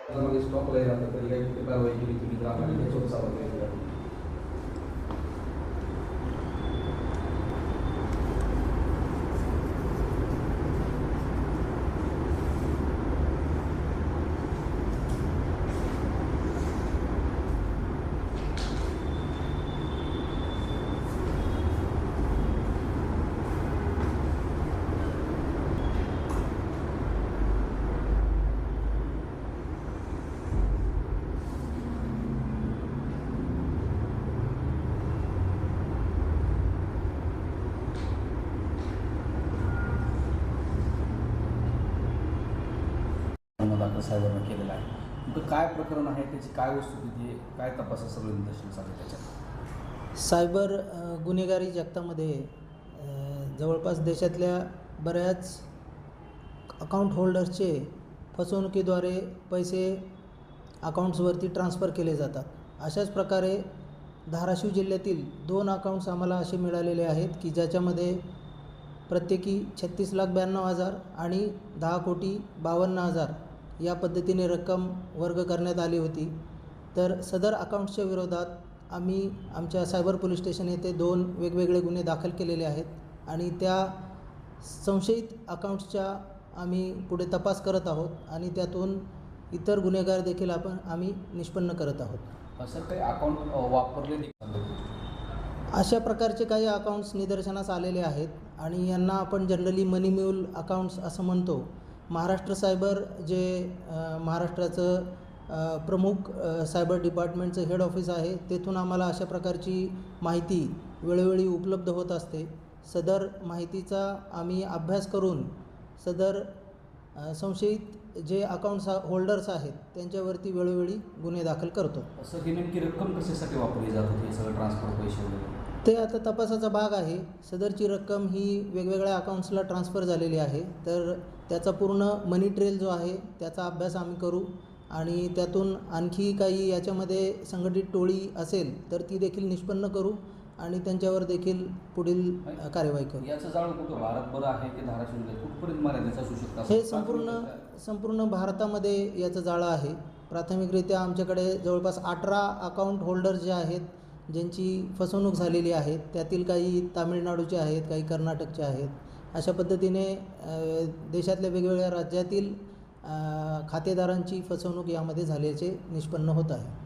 त्यामध्ये स्टॉकला राहतं तरी काही कुठे कारवाई केली तुम्ही ग्राहकांनी त्याच्यावर सावध केलं. दाखल साहेबांना केलेला आहे. तर काय प्रकरण आहे, त्याची काय वस्तुस्थिती आहे, काय तपास सगळं निदर्शनास आलं त्याच्यात? सायबर गुन्हेगारी जगतामध्ये जवळपास देशातल्या बऱ्याच अकाउंट होल्डर्सचे फसवणुकीद्वारे पैसे अकाउंट्सवरती ट्रान्सफर केले जातात. अशाच प्रकारे धाराशिव जिल्ह्यातील 2 अकाउंट्स आम्हाला असे मिळालेले आहेत की ज्याच्यामध्ये प्रत्येकी 36,92,000 आणि 10,52,000 या पद्धतीने रक्कम वर्ग करण्यात आली होती. तर सदर अकाउंट्सच्या विरोधात आम्ही आमच्या सायबर पोलीस स्टेशन येथे 2 वेगवेगळे गुन्हे दाखल केलेले आहेत आणि त्या संशयित अकाउंट्सच्या आम्ही पुढे तपास करत आहोत आणि त्यातून इतर गुन्हेगार देखील आम्ही निष्पन्न करत आहोत. असं काही अकाउंट वापरले अशा प्रकारचे काही अकाउंट्स निदर्शनास आलेले आहेत आणि यांना आपण जनरली मनी म्यूल अकाउंट्स असं म्हणतो. महाराष्ट्र सायबर जे महाराष्ट्राचं प्रमुख सायबर डिपार्टमेंटचं हेड ऑफिस आहे, तेथून आम्हाला अशा प्रकारची माहिती वेळोवेळी उपलब्ध होत असते. सदर माहितीचा आम्ही अभ्यास करून सदर संशयित जे अकाउंट्स होल्डर्स आहेत त्यांच्यावरती वेळोवेळी गुन्हे दाखल करतो. असं ही नेमकी रक्कम कशासाठी वापरली जात होती, सगळं ट्रान्सफर पैसे वगैरे? ते आता तपासाचा भाग आहे. सदरची रक्कम ही वेगवेगळ्या अकाउंट्सला ट्रान्सफर झालेली आहे. तर त्याचा पूर्ण मनी ट्रेल जो आहे त्याचा अभ्यास आम्ही करू आणि त्यातून आणखी काही याच्यामध्ये संघटित टोळी असेल तर ती देखील निष्पन्न करू आणि त्यांच्यावर देखील पुढील कार्यवाही करू. याचं जाळं कुठं भारतभर आहे की धाराशिव जिल्ह्यात कुठपर्यंत मर्यादेचं असू शकतं? हे संपूर्ण भारतामध्ये याचं जाळं आहे. प्राथमिकरित्या आमच्याकडे जवळपास 18 अकाउंट होल्डर्स जे आहेत ज्यांची फसवणूक झालेली आहे, त्यातील काही तामिळनाडूचे आहेत, काही कर्नाटकचे आहेत. अशा पद्धतीने देशातल्या वेगवेगळ्या राज्यातील खातेदारांची फसवणूक यामध्ये झाल्याचे निष्पन्न होत आहे.